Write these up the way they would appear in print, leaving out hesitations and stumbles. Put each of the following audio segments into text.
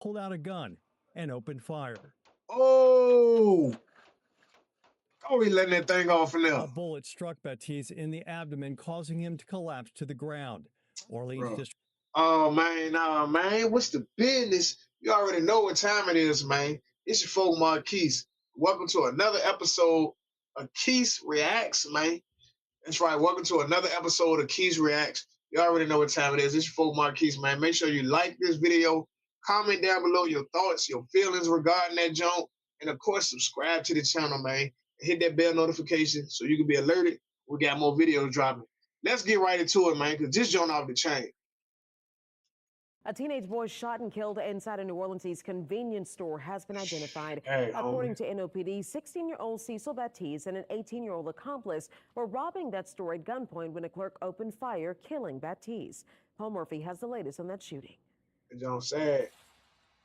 pulled out a gun and opened fire. Oh, oh, he letting that thing off in A there, bullet struck Baptiste in the abdomen, causing him to collapse to the ground. Orleans bro. District Oh man, nah, man. What's the business? You already know what time it is, man. It's your folk Marquise. Welcome to another episode of Keith Reacts, man. That's right. Welcome to another episode of Keith Reacts. You already know what time it is. It's your folk Marquise, man. Make sure you like this video, comment down below your thoughts, your feelings regarding that junk, and of course, subscribe to the channel, man. And hit that bell notification so you can be alerted. We got more videos dropping. Let's get right into it, man, because this junk off the chain. A teenage boy shot and killed inside a New Orleans East convenience store has been identified. Hey, According homie. to NOPD, 16-year-old Cecil Baptiste and an 18-year-old accomplice were robbing that store at gunpoint when a clerk opened fire, killing Baptiste. Paul Murphy has the latest on that shooting. John sad,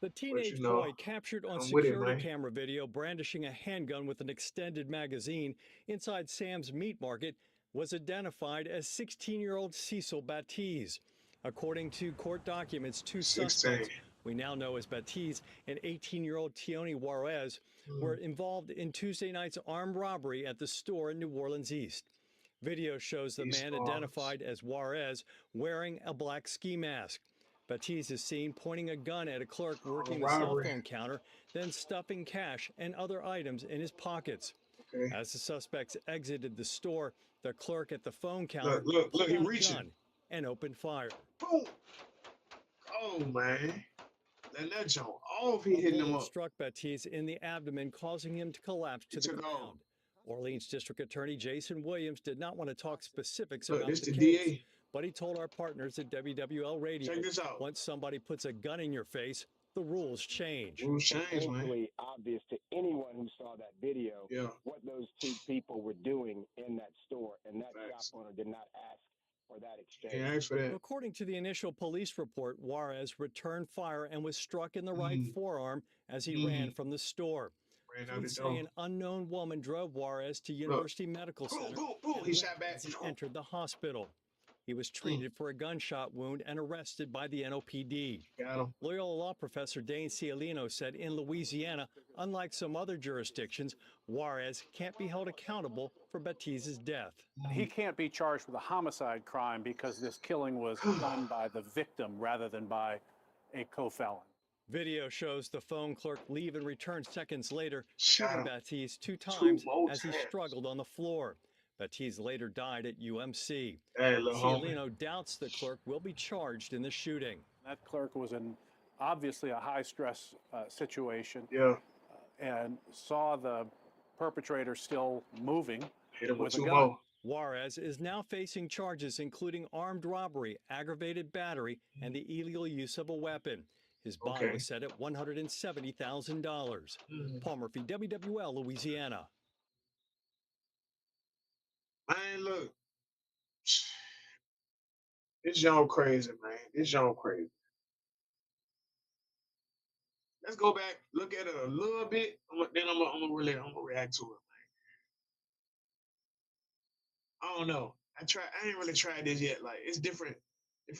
The but teenage boy captured on I'm with it, security man. camera video brandishing a handgun with an extended magazine inside Sam's Meat Market was identified as 16-year-old Cecil Baptiste. According to court documents, two 16. suspects we now know as Baptiste and 18-year-old Tioni Juarez were involved in Tuesday night's armed robbery at the store in New Orleans East. Video shows the man identified as Juarez wearing a black ski mask. Baptiste is seen pointing a gun at a clerk working the cell phone counter, then stuffing cash and other items in his pockets. Okay. As the suspects exited the store, the clerk at the phone counter Look, pulled he out a reaching. gun and opened fire. Boom. Oh, man. Let that jump off. He A hitting him bullet up. struck Baptiste in the abdomen, causing him to collapse to the ground. Orleans District Attorney Jason Williams did not want to talk specifics about the case, DA. but he told our partners at WWL Radio, Check this out. once somebody puts a gun in your face, the rules change. Rules change, man. Painfully obvious to anyone who saw that video what those two people were doing in that store, and that shop owner did not ask for that exchange. Can't ask for that. According to the initial police report, Juarez returned fire and was struck in the right forearm as he ran from the store. Police say an unknown woman drove Juarez to University Medical Center he shot back as he entered the hospital. He was treated for a gunshot wound and arrested by the NOPD. Got him. Loyola law professor Dane Cialino said in Louisiana, unlike some other jurisdictions, Juarez can't be held accountable for Baptiste's death. He can't be charged with a homicide crime because this killing was done by the victim rather than by a co-felon. Video shows the phone clerk leave and return seconds later, Shot shooting him Baptiste two times as he times. struggled on the floor. Baptiste later died at UMC. Hey, little Cialino doubts the clerk will be charged in the shooting. That clerk was in obviously a high-stress situation. And saw the perpetrator still moving. Hit him with a two gun. more. Juarez is now facing charges including armed robbery, aggravated battery, and the illegal use of a weapon. His bond was set at $170,000. Paul Murphy, WWL, Louisiana. Man, look. This y'all crazy, man. This y'all crazy. Let's go back, look at it a little bit, then I'm gonna react to it, man. I don't know. I ain't really tried this yet. Like, it's different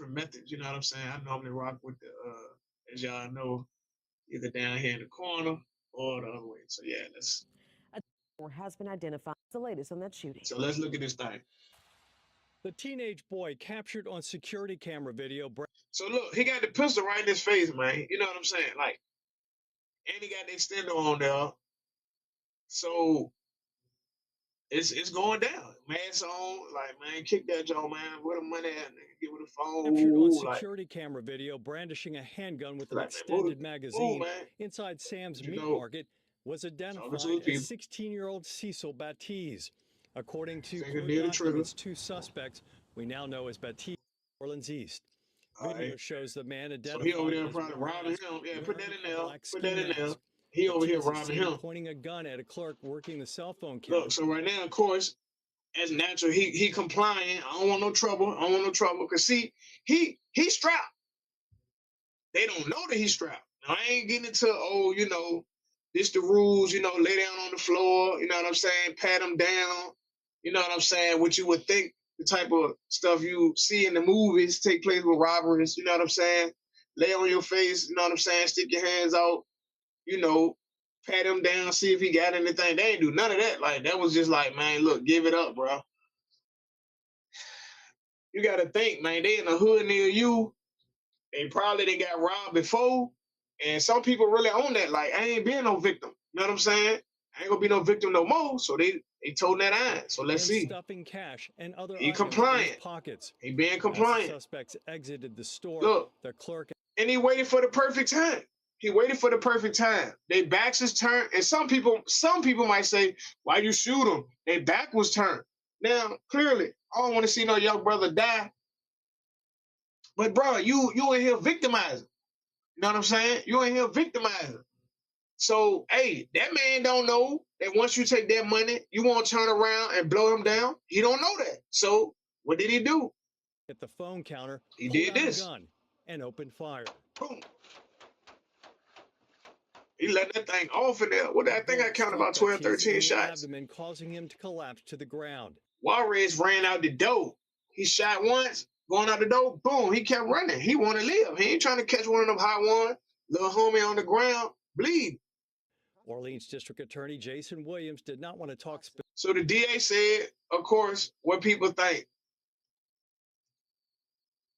methods, you know what I'm saying? I normally rock with the as y'all know, either down here in the corner or the other way. So yeah, Has been identified. The latest on that shooting. so let's look at this thing. The teenage boy captured on security camera video. So look, he got the pistol right in his face, man. You know what I'm saying? Like, and he got the extender on there. So it's going down. Mask on, like, man, kick that jaw, man. Where the money at? Nigga, get with the phone. Captured on Like, security camera video brandishing a handgun with an like, extended man, magazine man. inside Sam's You Meat know, Market was identified to the as people. 16-year-old Cecil Baptiste. According to Finger court near the trigger. documents, two suspects we now know as Baptiste, Orleans East. Video shows the man So identified he over there as probably robbing Juarez him. Yeah, put that in wearing a there. black Put that in ski there. mask. He over here Baptiste is robbing seen him. pointing a gun at a clerk working the cell phone counter. Look, so right now, of course, as natural, he complying. I don't want no trouble. I don't want no trouble. Cause see, he's strapped. They don't know that he's strapped. Now, I ain't getting into, oh, you know, this the rules, you know, lay down on the floor, you know what I'm saying, pat him down, you know what I'm saying, what you would think the type of stuff you see in the movies take place with robberies, you know what I'm saying? lay on your face, you know what I'm saying? Stick your hands out, you know, pat him down, see if he got anything. They ain't do none of that. Like, that was just like, man, look, give it up, bro. You got to think, man, they in the hood near you. They probably done got robbed before. And some people really own that. Like, I ain't being no victim. You know what I'm saying? I ain't gonna be no victim no more. So they told that iron. So let's see. Stuffing cash and other he compliant. Pockets. He being compliant. Suspects exited the store. Look, the clerk. And he waited for the perfect time. He waited for the perfect time. Their backs is turned. And some people might say, why you shoot him? Their back was turned. Now, clearly, I don't want to see no young brother die. But bro, you in here victimizing. You know what I'm saying? You in here victimizing. So, hey, that man don't know that once you take that money, you won't turn around and blow him down. He don't know that. So, what did he do? At the phone counter, he did this. Gun and opened fire. Boom. He let that thing off in there. What I think I counted about 12, 13 shots. Causing him to collapse to the ground. Juarez ran out the door. He shot once, going out the door, boom, he kept running. He wanted to live. He ain't trying to catch one of them high one, little homie on the ground, bleed. Orleans District Attorney Jason Williams did not want to talk. So the DA said, of course, what people think.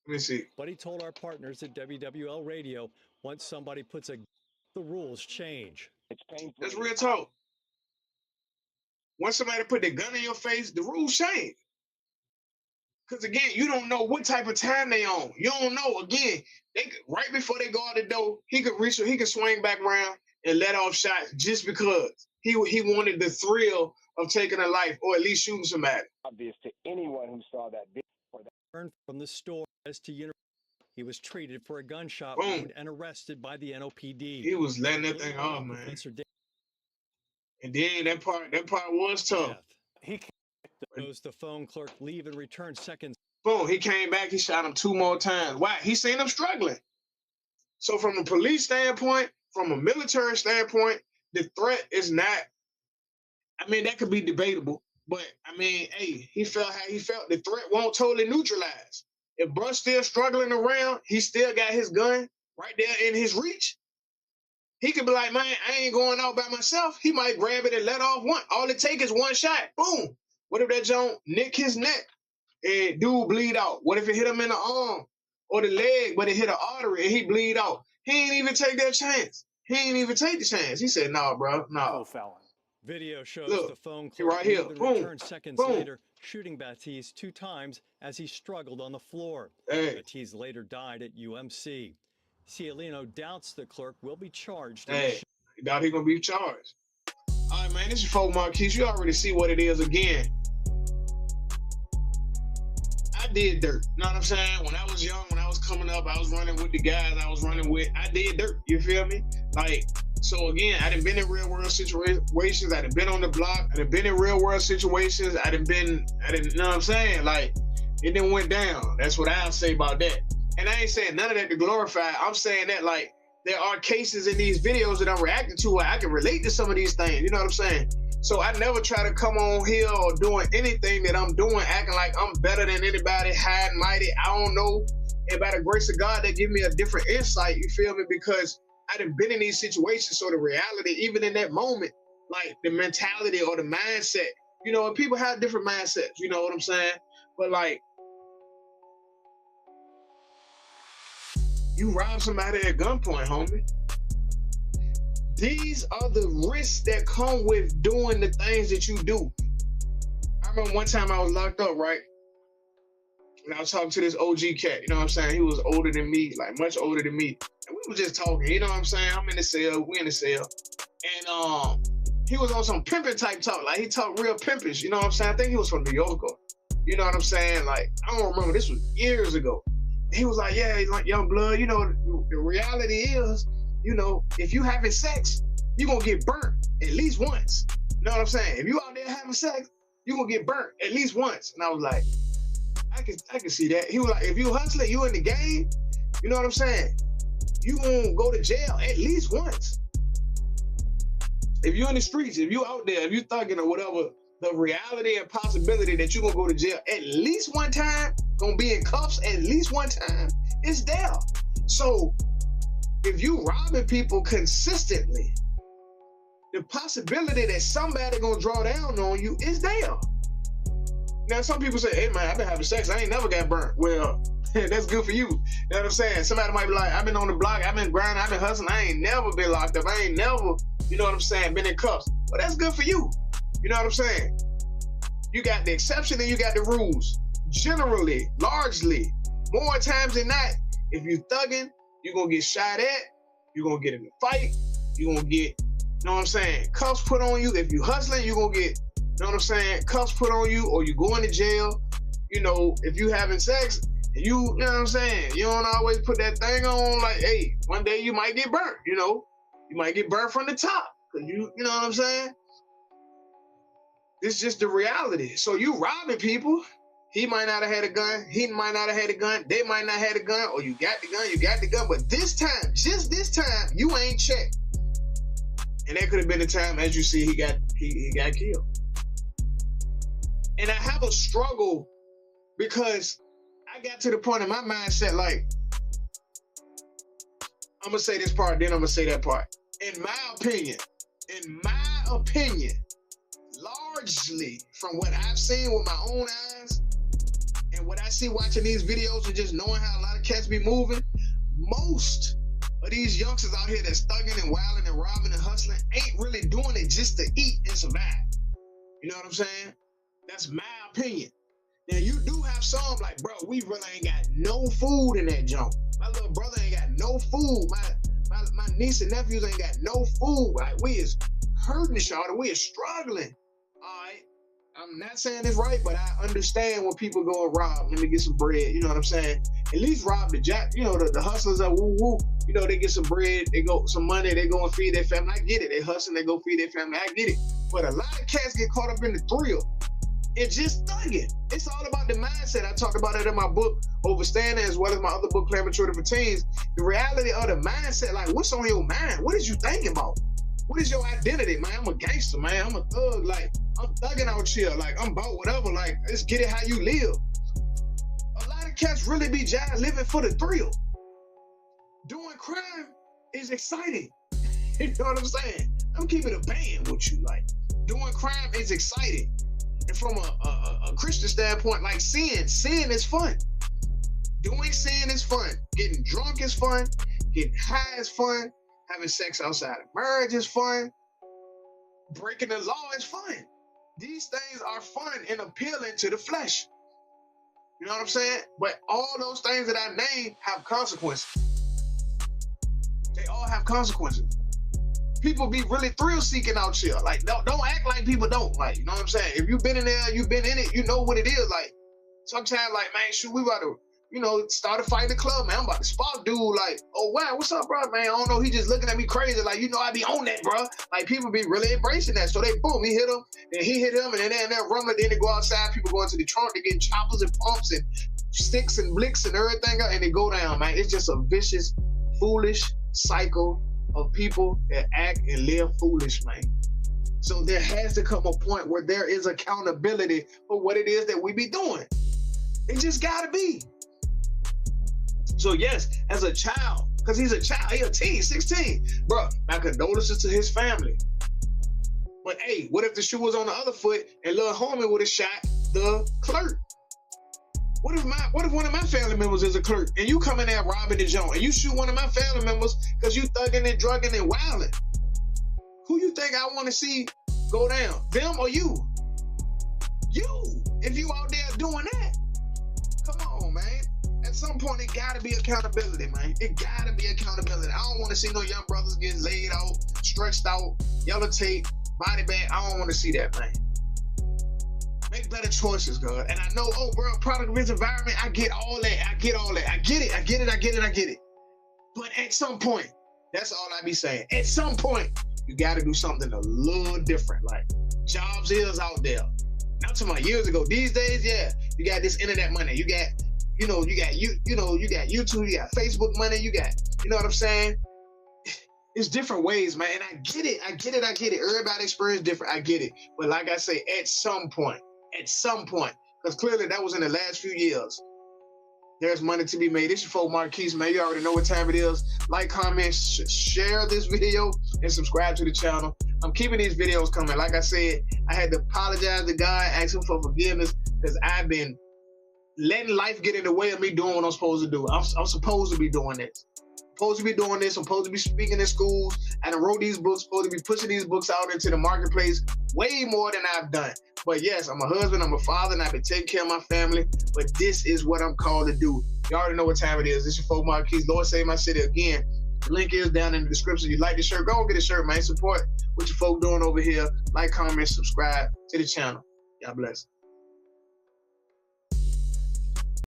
Let me see. But he told our partners at WWL Radio, once somebody puts the rules change. It's painful. That's real talk. Once somebody put the gun in your face, the rules change. Because again, you don't know what type of time they on. You don't know. Again, right before they go out the door, he could swing back around and let off shots just because he wanted the thrill of taking a life or at least shooting somebody. Obvious to anyone who saw that video. From the store as to university, he was treated for a gunshot wound and arrested by the NOPD. He was letting that thing off, man. And then that part was tough. He knows the phone clerk leave and return seconds. Boom, he came back, he shot him 2 more times. Why? He seen him struggling. So from a police standpoint, from a military standpoint, the threat is not, I mean, that could be debatable. But, I mean, hey, he felt how he felt. The threat won't totally neutralize. If bruh's still struggling around, he still got his gun right there in his reach. He could be like, man, I ain't going out by myself. He might grab it and let off one. All it takes is one shot. Boom. What if that joint nick his neck and dude bleed out? What if it hit him in the arm or the leg, but it hit an artery and he bleed out? He ain't even take that chance. He ain't even take the chance. He said, nah, bro, nah. Oh, felon. Video shows the phone clerk right here. Boom. Seconds Boom. later, shooting Baptiste 2 times as he struggled on the floor. Hey. Baptiste later died at UMC. Cialino doubts the clerk will be charged. Hey, he doubt he's going to be charged. All right, man, this is Folk Marquise. You already see what it is again. I did dirt. You know what I'm saying? When I was young, when I was coming up, I was running with the guys I was running with. I did dirt. You feel me? Like, so again, I done been in real world situations. I done been on the block. I done been in real world situations. I done, you know what I'm saying? Like, it done went down. That's what I'll say about that. And I ain't saying none of that to glorify. I'm saying that, like, there are cases in these videos that I'm reacting to where I can relate to some of these things. You know what I'm saying? So I never try to come on here or doing anything that I'm doing, acting like I'm better than anybody, high and mighty. I don't know. And by the grace of God, they give me a different insight, you feel me? Because I done been in these situations. So the reality, even in that moment, like the mentality or the mindset, you know, and people have different mindsets, you know what I'm saying? But like, you rob somebody at gunpoint, homie. These are the risks that come with doing the things that you do. I remember one time I was locked up, right? And I was talking to this OG cat, you know what I'm saying? He was older than me, like much older than me. And we were just talking, you know what I'm saying? I'm in the cell, we in the cell. And he was on some pimping type talk. Like he talked real pimpish, you know what I'm saying? I think he was from New York. You know what I'm saying? Like, I don't remember, this was years ago. He was like, yeah, like young blood, you know, the reality is, you know, if you having sex, you're going to get burnt at least once. You know what I'm saying? If you out there having sex, you're going to get burnt at least once. And I was like, I can see that. He was like, if you hustling, you in the game, you know what I'm saying? You going to go to jail at least once. If you in the streets, if you out there, if you thugging or whatever, the reality and possibility that you're going to go to jail at least one time, going to be in cuffs at least one time, is there. So if you robbing people consistently, the possibility that somebody gonna draw down on you is there. Now, some people say, hey man, I've been having sex, I ain't never got burnt. Well, that's good for you. You know what I'm saying? Somebody might be like, I've been on the block, I've been grinding, I've been hustling, I ain't never been locked up, I ain't never, you know what I'm saying, been in cuffs. Well, that's good for you. You know what I'm saying? You got the exception and you got the rules. Generally, largely, more times than not, if you thugging, you're gonna get shot at, you're gonna get in a fight, you're gonna get, you know what I'm saying, cuffs put on you. If you hustling, you're gonna get, you know what I'm saying, cuffs put on you, or you going to jail. You know, if you having sex, you know what I'm saying, you don't always put that thing on like, hey, one day you might get burnt, you know. You might get burnt from the top. Cause you know what I'm saying? It's just the reality. So you robbing people. He might not have had a gun. He might not have had a gun. They might not have had a gun. Or you got the gun. You got the gun. But this time, just this time, you ain't checked. And that could have been the time, as you see, he got killed. And I have a struggle because I got to the point in my mindset, like, I'm gonna say this part, then I'm gonna say that part. In my opinion, largely from what I've seen with my own eyes and what I see watching these videos and just knowing how a lot of cats be moving, most of these youngsters out here that's thugging and wilding and robbing and hustling ain't really doing it just to eat and survive. You know what I'm saying? That's my opinion. Now, you do have some like, bro, we really ain't got no food in that junk. My little brother ain't got no food. My niece and nephews ain't got no food. Like, we is hurting, y'all. We is struggling. All right. I'm not saying this right, but I understand when people go and rob. Let me get some bread. You know what I'm saying? At least rob the jack. You know, the hustlers are woo woo. You know, they get some bread, they go some money, they go and feed their family. I get it. They hustling, they go feed their family. I get it. But a lot of cats get caught up in the thrill. It's just thugging. It's all about the mindset. I talked about it in my book, Overstanding, as well as my other book, Plan Maturity for Teens. The reality of the mindset, like, what's on your mind? What is you thinking about? What is your identity, man? I'm a gangster, man. I'm a thug. Like, I'm thugging out here. Like, I'm about whatever. Like, let's get it how you live. A lot of cats really be just living for the thrill. Doing crime is exciting. You know what I'm saying? I'm keeping a band with you. Like, doing crime is exciting. And from a Christian standpoint, like sin is fun. Doing sin is fun. Getting drunk is fun. Getting high is fun. Having sex outside of marriage is fun. Breaking the law is fun. These things are fun and appealing to the flesh. You know what I'm saying? But all those things that I named have consequences. They all have consequences. People be really thrill-seeking out here. Like, don't act like people don't. Like, you know what I'm saying? If you've been in there, you've been in it, you know what it is. Like, sometimes, like, man, shoot, we about to, you know, start a fight in the club, man. I'm about to spot dude, like, oh, wow, what's up, bro, man? I don't know, he just looking at me crazy. Like, you know, I be on that, bro. Like, people be really embracing that. So they, boom, he hit him, and he hit him, and then they're rumbling. Then they go outside. People go into the trunk. They get choppers and pumps and sticks and blicks and everything, and they go down, man. It's just a vicious, foolish cycle of people that act and live foolish, man. So there has to come a point where there is accountability for what it is that we be doing. It just gotta be. So yes, as a child, because he's a child, he's a teen, 16. Bro, my condolences to his family. But hey, what if the shoe was on the other foot and little homie would have shot the clerk? What if one of my family members is a clerk and you come in there robbing the joint and you shoot one of my family members because you thugging and drugging and wilding? Who you think I want to see go down? Them or you? You, if you out there doing that. Come on, man. At some point, it gotta be accountability, man. It gotta be accountability. I don't want to see no young brothers getting laid out, stretched out, yellow tape, body bag. I don't want to see that, man. Make better choices, God. And I know, oh, bro, product of his environment, I get all that. I get it. But at some point, that's all I be saying. At some point, you got to do something a little different. Like, jobs is out there. Not to my years ago. These days, yeah, you got this internet money. You got, you got YouTube, you got Facebook money, you got, you know what I'm saying? It's different ways, man. And I get it. Everybody experience different. I get it. But like I say, at some point, because clearly that was in the last few years, There's money to be made. It's your folk Marquise, man. You already know what time it is. Like, comment, share this video, and subscribe to the channel. I'm keeping these videos coming. Like I said, I had to apologize to God, ask him for forgiveness, because I've been letting life get in the way of me doing what I'm supposed to do. I'm supposed to be doing this. I'm supposed to be speaking in schools. I done wrote these books, supposed to be pushing these books out into the marketplace way more than I've done. But yes, I'm a husband, I'm a father, and I've been taking care of my family. But this is what I'm called to do. You already know what time it is. This is your folk Marquise. Lord Save My City. Again, the link is down in the description. You like the shirt, go and get a shirt, man. Support what your folk doing over here. Like, comment, subscribe to the channel. God bless.